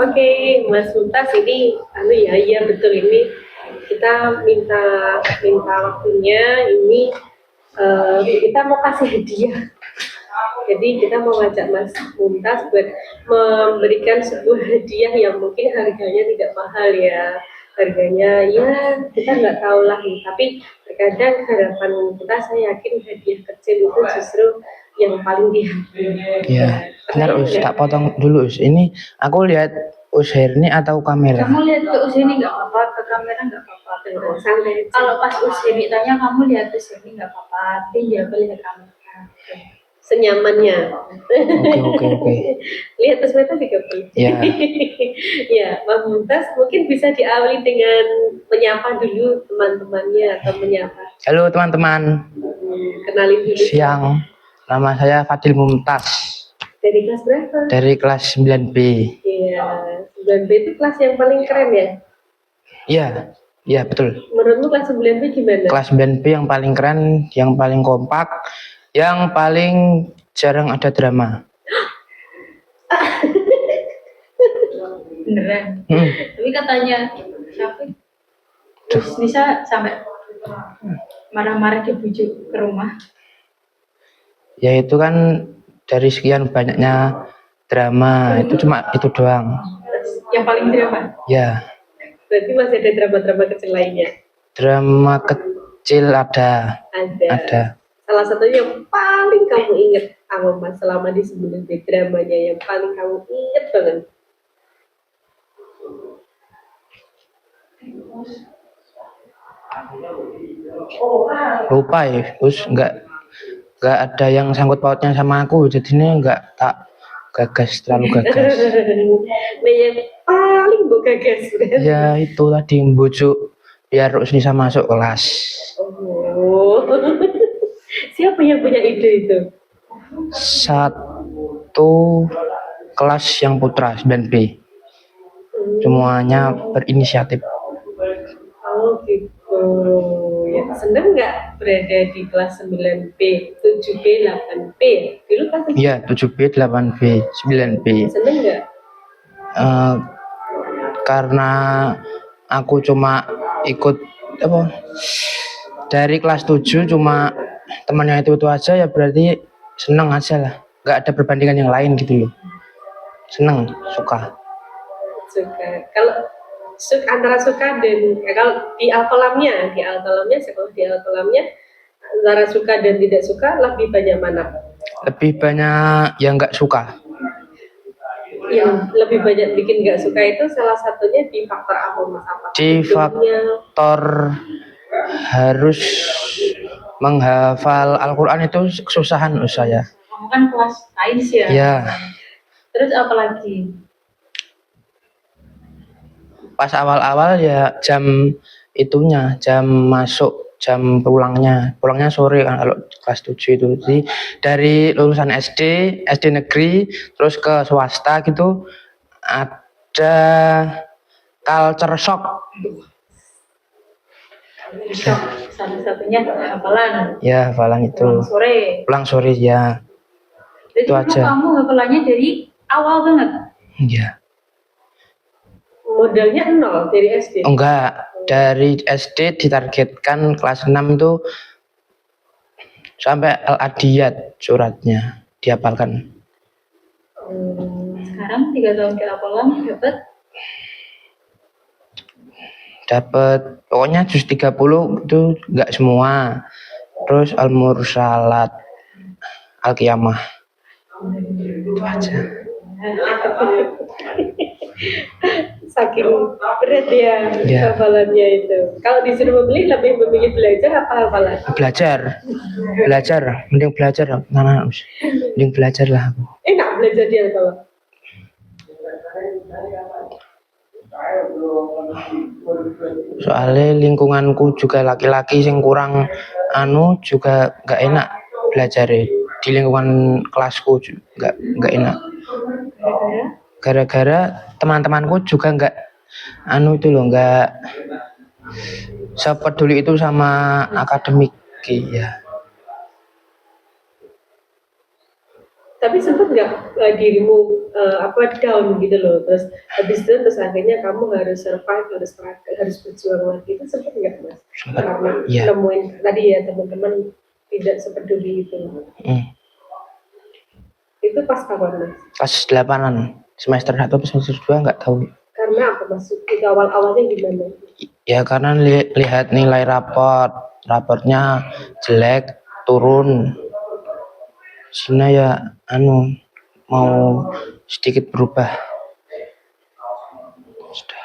Oke, Mas Mumtaz ini ya iya betul ini kita minta minta waktunya ini kita mau kasih hadiah. Jadi kita mau ngajak Mas Mumtaz buat memberikan sebuah hadiah yang mungkin harganya tidak mahal ya. Harganya ya kita nggak tahu lah nih, tapi terkadang harapan kita saya yakin hadiah kecil itu justru yang paling dihargai. Ya, benar Us, tak potong dulu Us. Ini aku lihat Us Herni atau kamera? Kamu lihat ke Us ini nggak apa-apa, ke kamera nggak apa-apa. Santai. Kalau pas Us ini tanya kamu lihat Us ini nggak apa-apa, tapi dia lihat kamera. Senyamannya. Oke. Lihat Usmeta juga boleh. Ya. Ya, Mas Mumtaz mungkin bisa diawali dengan menyapa dulu teman-temannya atau menyapa. Halo teman-teman. Kenalin dulu. Siang. Nama saya Fadil Mumtaz. Dari kelas berapa? Dari kelas 9B. Iya, 9B itu kelas yang paling keren ya? Iya betul. Menurutmu kelas 9B gimana? Kelas 9B yang paling keren, yang paling kompak, yang paling jarang ada drama. Beneran. Tapi katanya siapa? Terus bisa sampai marah-marah dibujuk ke rumah. Ya itu kan dari sekian banyaknya drama, itu cuma itu doang. Yang paling drama? Ya. Berarti masih ada drama-drama kecil lainnya? Drama kecil ada. Salah satunya yang paling kamu ingat apa Mas selama di sebelum dramanya yang paling kamu ingat banget? Lupa ya, terus nggak ada yang sangkut pautnya sama aku, jadinya nggak tak terlalu gagas. Nah yang paling gagas ya itu tadi bujuk biar Usnisa masuk kelas. Oh siapa yang punya ide itu? Satu kelas yang putra 9B, semuanya berinisiatif. Oh gitu ya. Seneng nggak berada di kelas 9B, 7B, 8B? Dulu kan? Iya 7B, 8B, 9B. Seneng nggak? Karena aku cuma ikut dari kelas 7 cuma temannya itu aja, ya berarti seneng aja lah, nggak ada perbandingan yang lain gitu loh. Seneng, suka. Kalau antara suka dan kalau di alkolamnya sekolah di alkolamnya antara suka dan tidak suka lebih banyak mana? Lebih banyak yang nggak suka. Yang lebih banyak bikin nggak suka itu salah satunya di faktor apa Mas? Di faktor harus menghafal Al-Quran itu kesusahan saya. Kamu kan kelas sains ya? Iya. Terus apa lagi? Pas awal-awal ya jam masuk, jam pulangnya sore kan kalau kelas 7 itu. Jadi dari lulusan SD negeri terus ke swasta gitu ada culture shock. Salah satunya hafalan. Ya, hafalan itu. Pulang sore ya. Jadi itu aja. Kamu hafalannya dari awal banget? Iya. Modalnya 0 dari SD? Enggak, dari SD ditargetkan kelas 6 itu sampai Al-Adiyat suratnya dihafalkan. Sekarang 3 tahun kehafalan dapat pokoknya juz 30 itu enggak semua. Terus Al-Mursalat, Al-Qiyamah. Itu aja. Saking berat ya hafalannya itu. Kalau disuruh memilih lebih memilih belajar apa hafalan? Belajar, mending belajar. Mending belajar lah. Enak belajar di hafalan. Soalnya lingkunganku juga laki-laki yang kurang juga nggak enak belajar di lingkungan kelasku juga nggak enak. Gara-gara teman-temanku juga nggak nggak sepeduli itu sama akademik ya. Tapi sempat nggak dirimu down gitu loh, terus habis itu terus akhirnya kamu harus survive, harus berjuang lagi, itu sempat nggak mas? Sempat, Karena iya. nemuin tadi ya teman-teman tidak sepeduli itu. Itu pas kapan mas? Pas 8-an, semester 1 atau semester 2 nggak tahu. Karena apa mas? Itu awalnya gimana? Ya karena lihat nilai raportnya jelek, turun. Sina ya mau sedikit berubah. Sudah.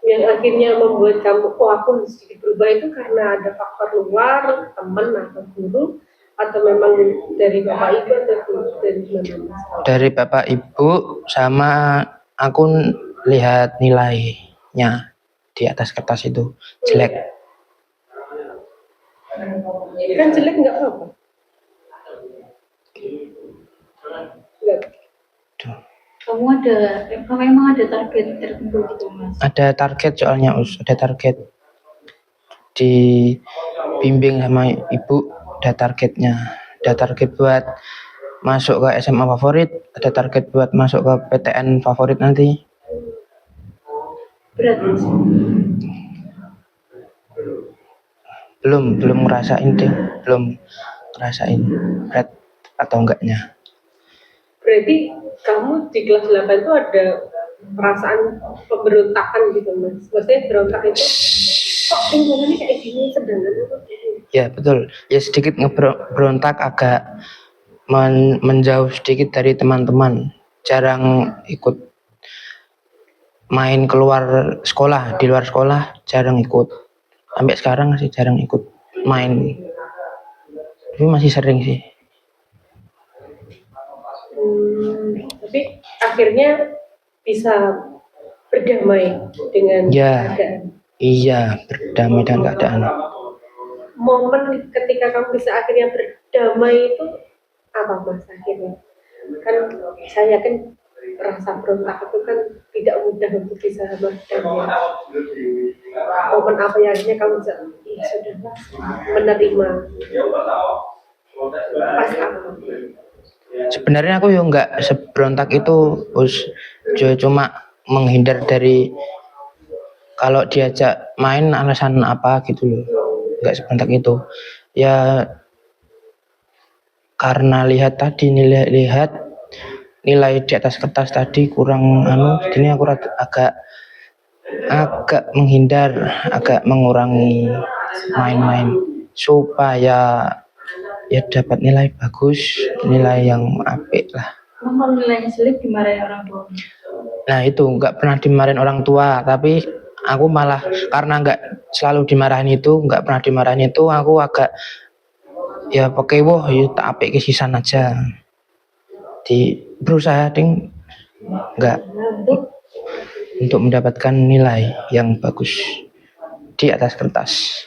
Yang akhirnya membuat kamu, aku harus sedikit berubah itu karena ada faktor luar, teman atau guru, atau memang dari bapak ibu atau dari mana mas? Dari bapak ibu sama aku lihat nilainya di atas kertas itu jelek. Kan jelek nggak apa-apa. Nggak. Kamu emang ada target tertentu gitu mas? Ada target soalnya ada target. Dibimbing sama ibu ada targetnya. Ada target buat masuk ke SMA favorit, ada target buat masuk ke PTN favorit nanti. Berat mas? Belum ngerasain deh, belum ngerasain berat atau enggaknya. Berarti kamu di kelas 8 itu ada perasaan pemberontakan gitu mas? Maksudnya berontak itu kok lingkungannya kayak gini, sedangkan itu Ya betul, ya sedikit berontak, agak menjauh sedikit dari teman-teman, jarang ikut main keluar sekolah, di luar sekolah jarang ikut. Sampai sekarang masih jarang ikut main, tapi masih sering sih. Tapi akhirnya bisa berdamai dengan keadaan. Iya, berdamai dengan keadaan. Momen ketika kamu bisa akhirnya berdamai itu apa mas akhirnya? Kan saya yakin rasa berontak itu kan tidak mudah untuk bisa berdamai. Momen apa yang akhirnya kamu bisa sudah menerima? Pas apa? Sebenarnya aku yang nggak seberontak itu, cuma menghindar dari kalau diajak main alasan apa gitu loh, nggak seberontak itu. Ya karena lihat nilai di atas kertas tadi kurang ini aku agak menghindar, agak mengurangi main-main supaya ya dapat nilai bagus, nilai yang apik lah. Kalau nilainya jelek dimarahin orang tua? Nah itu nggak pernah dimarahin orang tua, tapi aku malah karena nggak selalu dimarahin itu, nggak pernah dimarahin itu, aku agak ya pakai ya tak apik kesisan aja. Berusaha nggak untuk mendapatkan nilai yang bagus di atas kertas.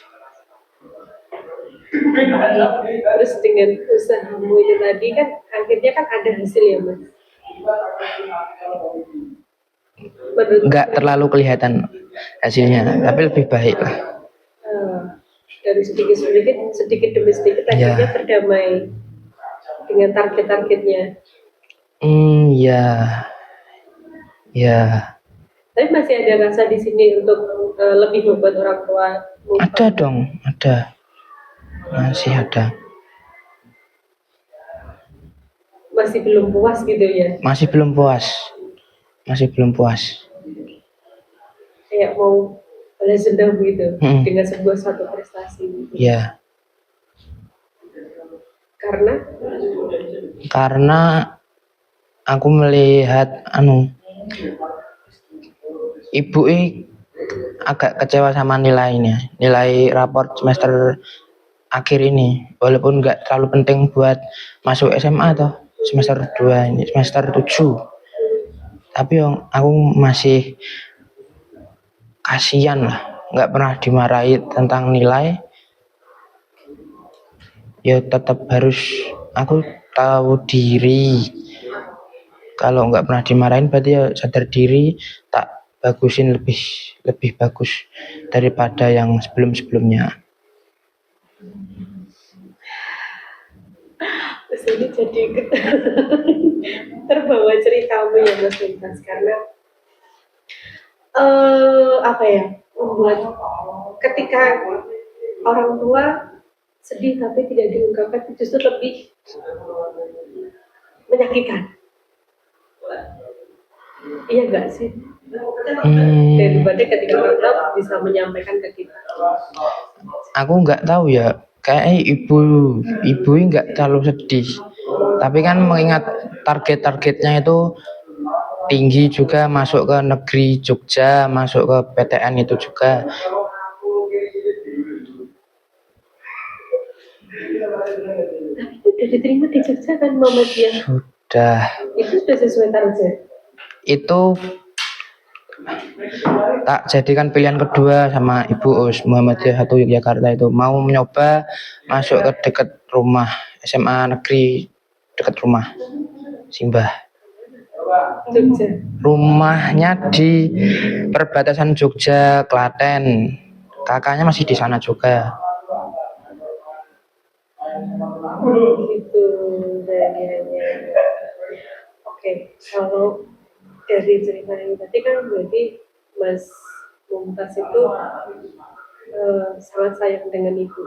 Terus dengan usahamu itu tadi kan akhirnya kan ada hasil ya mas? Nggak terlalu kelihatan hasilnya, tapi lebih baik lah. Dari sedikit demi sedikit akhirnya berdamai dengan target-targetnya. Ya. Tapi masih ada rasa di sini untuk lebih membuat orang tua. Ada dong, ada. Masih ada. Masih belum puas gitu ya? Masih belum puas. Kayak mau balas dendam gitu dengan satu prestasi. Gitu. Ya. Karena aku melihat ibu agak kecewa sama nilai raport semester akhir ini, walaupun nggak terlalu penting buat masuk SMA atau semester 2 ini, semester 7, tapi aku masih kasihan lah, nggak pernah dimarahi tentang nilai, ya tetap harus aku tahu diri. Kalau nggak pernah dimarahin berarti ya sadar diri, tak bagusin lebih bagus daripada yang sebelumnya. Ini jadi terbawa ceritamu ya Mas Lintas karena apa ya membuat ketika orang tua sedih tapi tidak diungkapkan itu justru lebih menyakitkan. Iya enggak sih? Daripada ketika orang tua bisa menyampaikan ke kita. Aku nggak tahu ya, kayak ibu nggak terlalu sedih, tapi kan mengingat target-targetnya itu tinggi juga, masuk ke negeri Jogja, masuk ke PTN itu juga. Tapi itu udah diterima di Jogja kan Muhammadiyah? Sudah. Itu sudah sesuai target. Itu tak jadikan pilihan kedua sama Ibu Us, Muhammadiyah 1 Yogyakarta itu. Mau mencoba masuk ke dekat rumah, SMA negeri dekat rumah Simbah. Jogja. Rumahnya di perbatasan Jogja Klaten. Kakaknya masih di sana juga. Gitu ya. Oke, kalau dari cerita ini tadi kan berarti Mas Mumtaz itu sangat sayang dengan ibu.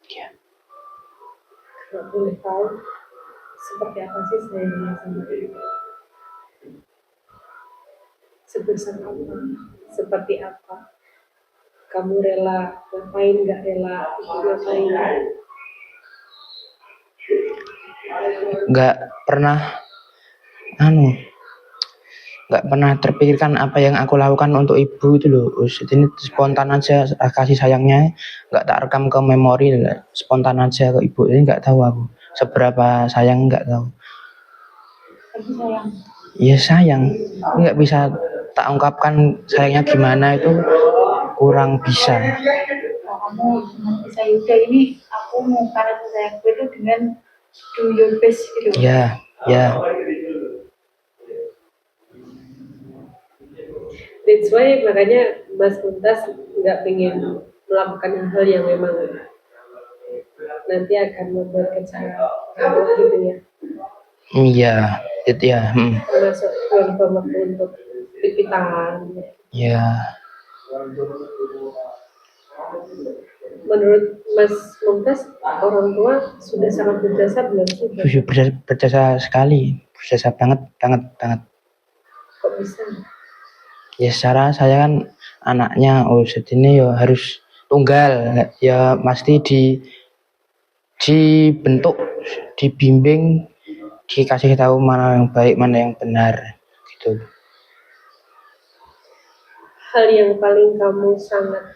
Ya. Nggak boleh tahu seperti apa sih sayangnya sama ibu. Sebesar apa, seperti apa. Kamu rela ngapain, nggak rela ibu ngapain. Nggak pernah nggak pernah terpikirkan apa yang aku lakukan untuk ibu itu loh. Ini spontan aja kasih sayangnya, nggak tak rekam ke memori, spontan aja ke ibu. Ini nggak tahu aku seberapa sayang, nggak tahu. Tapi sayang. Ya sayang, nggak bisa tak ungkapkan sayangnya gimana, itu kurang bisa. Kalau kamu cuma bisa yaudah ini aku mau karena sayangku itu dengan do your best gitu. Ya. That's why makanya Mas Mumtaz nggak ingin melakukan hal yang memang nanti akan membuat kecewa gitu ya. Iya, itu ya. Termasuk buang waktu untuk pipi tangan. Ya. Menurut Mas Mumtaz, orang tua sudah sangat berjasa belum sih? Berjasa sekali, berjasa banget. Kok bisa? Ya secara saya kan anaknya, ini ya harus tunggal, ya pasti dibentuk, dibimbing, dikasih tahu mana yang baik, mana yang benar, gitu. Hal yang paling kamu sangat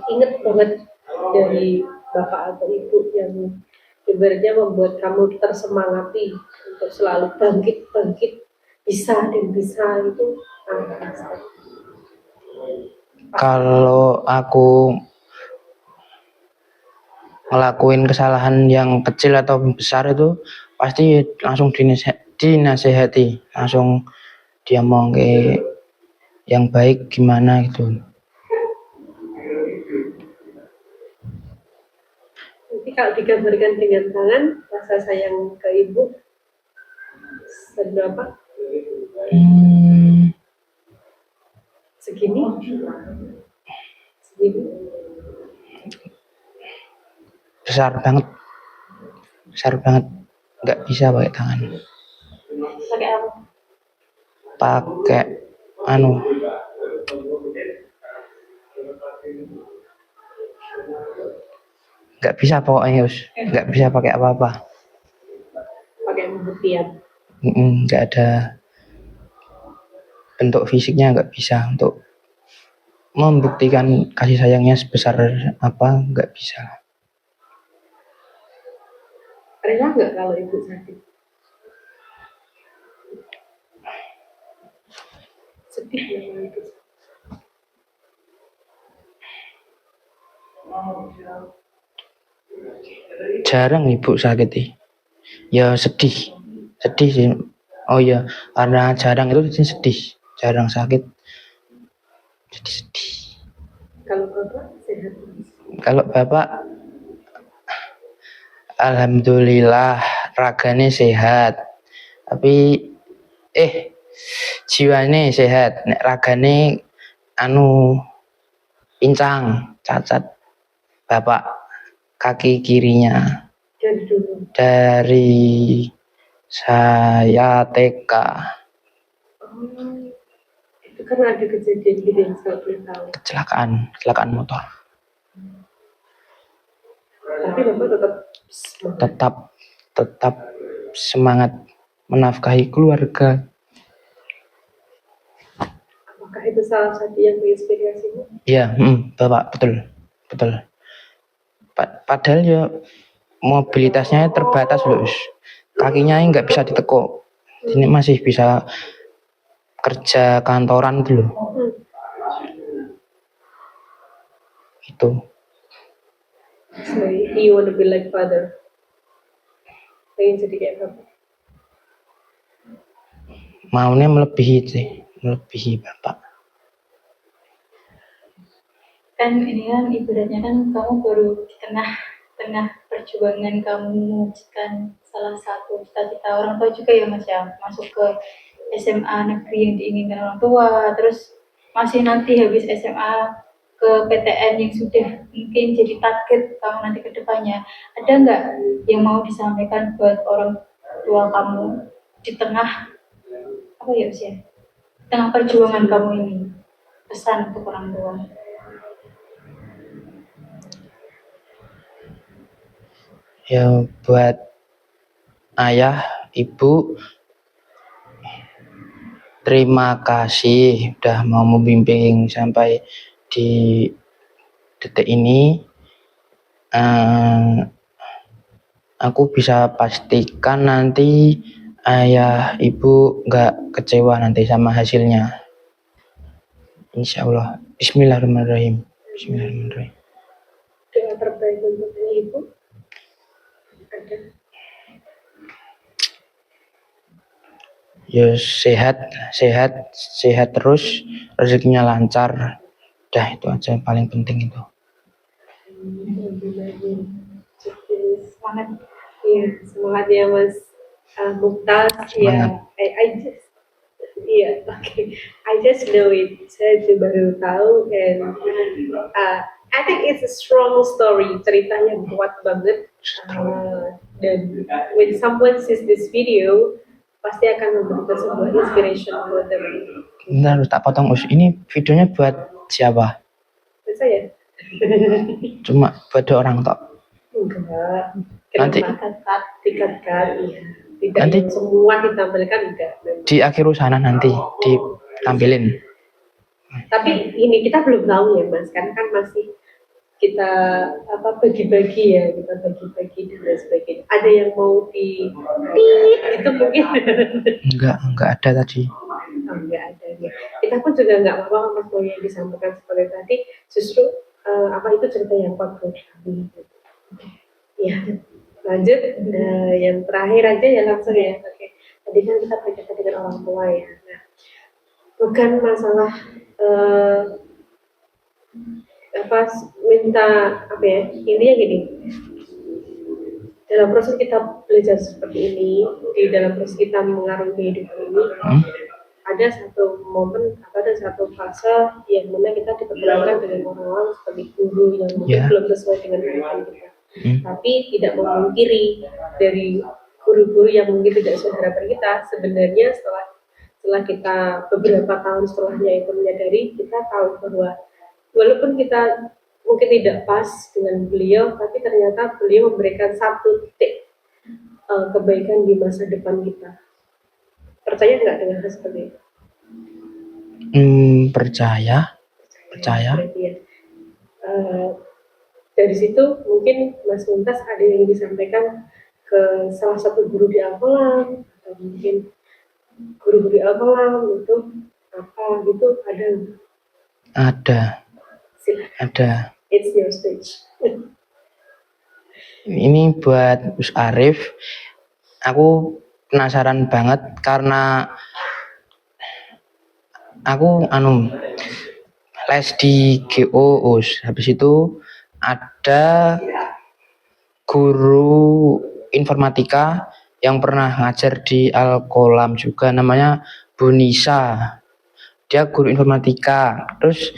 ingat banget dari bapak atau ibu yang ibaratnya membuat kamu tersemangati untuk selalu bangkit bisa itu apa? Kalau aku ngelakuin kesalahan yang kecil atau besar itu pasti langsung dinasehati, langsung dia mau ke yang baik gimana gitu. Nanti kalau digambarkan dengan tangan, rasa sayang ke ibu seberapa? Segini? Besar banget, nggak bisa pakai tangan. Pakai apa? Pakai nggak bisa pokoknya, nggak bisa pakai apa-apa. Pakai pembuktian. Nggak ada bentuk fisiknya, nggak bisa untuk membuktikan kasih sayangnya sebesar apa, nggak bisa. Rela nggak kalau ibu sakit? Sedih ya itu. Jarang ibu sakit sih. Ya sedih sih. Oh iya, karena jarang itu sedih, jarang sakit, jadi sedih. Kalau bapak sehat? Kalau Bapak, alhamdulillah ragane sehat. Tapi jiwane sehat. Nek ragane pincang, cacat. Bapak kaki kirinya Dari dulu. dari saya TK. Oh, itu kan ada kejadian gitu yang saya belum tahu. Kecelakaan motor. Tapi Bapak tetap semangat. Tetap semangat menafkahi keluarga. Apakah itu salah satu yang menginspirasimu? Ya, Bapak, betul. Padahal ya mobilitasnya terbatas loh. Kakinya nggak bisa ditekuk. Ini masih bisa kerja kantoran dulu. Itu. So you want to be like father? Pengen jadi kayak Bapak? Maunya melebihi Bapak. Kan ini kan ibaratnya kan kamu baru di tengah perjuangan kamu mewujudkan salah satu cita-cita orang tua juga ya Mas ya, masuk ke SMA negeri yang diinginkan orang tua, terus masih nanti habis SMA ke PTN yang sudah mungkin jadi target kamu nanti ke depannya. Ada nggak yang mau disampaikan buat orang tua kamu di tengah apa ya Mas ya, tengah perjuangan kamu ini, pesan untuk orang tua? Ya buat ayah, ibu, terima kasih udah mau membimbing sampai di detik ini. Aku bisa pastikan nanti ayah, ibu nggak kecewa nanti sama hasilnya. Insya Allah. Bismillahirrahmanirrahim. Doa terbaik untuk ibu ada? Ya sehat terus, rezekinya lancar. Dah itu aja paling penting itu. Semangat. Iya, semangat ya Mas Mumtaz. Semangat. Ya, I just know it. Saya juga baru tahu and I think it's a strong story. Ceritanya kuat banget. Dan when someone sees this video, pasti akan memberikan sebuah inspiration for them. Bentar, tak potong Us. Ini videonya buat siapa? Buat saya? Cuma buat orang tok. Enggak. Nanti Dikat-kat, iya. Tidak nanti yang semua ditampilkan enggak. di akhir usaha nanti ditampilin. Tapi ini kita belum tahu ya Mas, karena kan masih kita bagi-bagi ya, kita bagi-bagi dan lain sebagainya. Ada yang mau di itu mungkin? Enggak ada tadi. Enggak ada ya. Kita pun juga enggak apa-apa Mas, mau yang disampaikan seperti tadi, justru itu cerita yang kuat buat kami. Ya, lanjut yang terakhir aja ya langsung ya. Oke. Tadi kan kita berkaitan dengan orang tua ya. Nah, bukan masalah minta intinya gini, dalam proses kita belajar seperti ini, di dalam proses kita mengarungi kehidupan ini, ada satu momen atau ada satu fase yang mana kita dipertemukan dengan orang-orang seperti guru yang mungkin belum sesuai dengan harapan kita, tapi tidak memungkiri dari guru-guru yang mungkin tidak sesuai harapan kita. Sebenarnya setelah kita beberapa tahun setelahnya itu menyadari, kita tahu bahwa walaupun kita mungkin tidak pas dengan beliau, tapi ternyata beliau memberikan satu titik kebaikan di masa depan kita. Percaya nggak dengan hal seperti itu? Percaya. Berarti ya. Dari situ mungkin Mas Mumtaz ada yang disampaikan ke salah satu guru di Al-Qalam, atau mungkin guru-guru di Al-Qalam itu apa gitu, ada? Silakan. Ada. It's your stage. Ini buat Gus Arif. Aku penasaran banget karena aku les di GO Us. Habis itu ada guru informatika yang pernah ngajar di Al-Kolam juga, namanya Bu Nisa. Dia guru informatika. Terus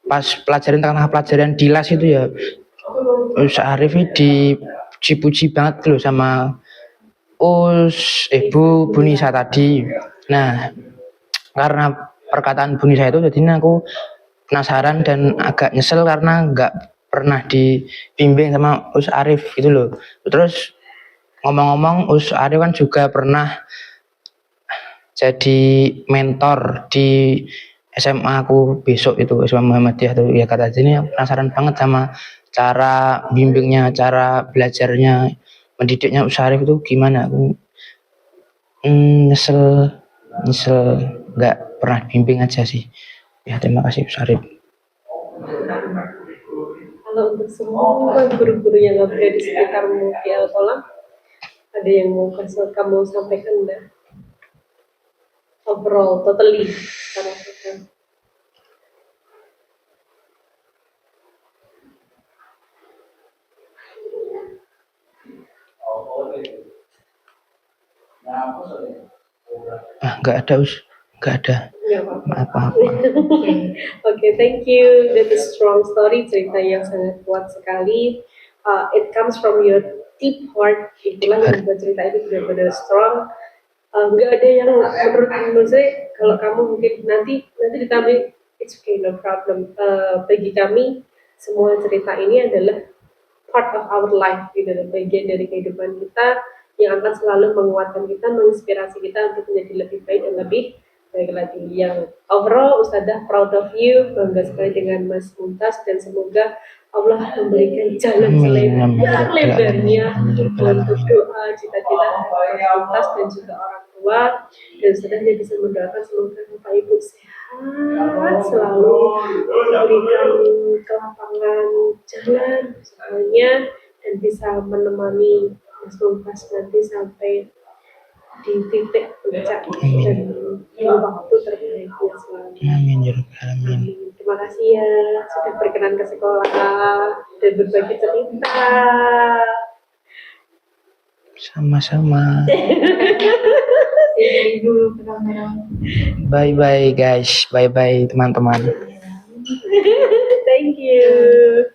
pas pelajaran tengah pelajaran di las itu ya, Ustaz Arif ini dipuji banget loh sama Bu Nisa tadi. Nah, karena perkataan Bu Nisa itu jadinya aku penasaran dan agak nyesel karena nggak pernah dibimbing sama Ustaz Arif gitu loh. Terus ngomong-ngomong, Ustaz Arif kan juga pernah jadi mentor di SMA aku besok itu, SMA Muhammadiyah tuh. Ya kata ini penasaran banget sama cara bimbingnya, cara belajarnya, mendidiknya Ustaz Arif itu gimana. Aku nyesel nggak pernah bimbing aja sih. Ya terima kasih Ustaz Arif. Kalau untuk semua guru-guru yang ada di sekitarmu di Al-Kolam, ada yang mau kamu sampaikan enggak? Overall, totally secara total. Nggak ada nggak ada Nggak apa-apa. apa-apa. Okay, thank you. That is strong story, cerita yang sangat kuat sekali. It comes from your deep heart. Itulah yang membuat cerita ini benar-benar strong. Nggak ada yang menurut saya, kalau kamu mungkin nanti ditambah, it's okay, no problem. Bagi kami semua cerita ini adalah part of our life, gitu, bagian dari kehidupan kita yang akan selalu menguatkan kita, menginspirasi kita untuk menjadi lebih baik dan lebih baik lagi. Yang overall Ustadzah proud of you, bangga sekali dengan Mas Mumtaz, dan semoga Allah memberikan jalan selebar-lebarnya untuk doa cita-cita Mas Mumtaz dan juga orang tua, dan Ustadzah dia bisa mendoakan semoga Bapak Ibu sehat selalu, diberikan kelapangan jalan semuanya, dan bisa menemani Mas Mumtaz nanti sampai di titik puncak dan di waktu terbaiknya selalu. Amin ya rabbal alamin. Terima kasih ya sudah berkenan ke sekolah dan berbagi cerita. Sama-sama. Dulu ke kamera. Bye bye guys, bye bye teman-teman. Thank you.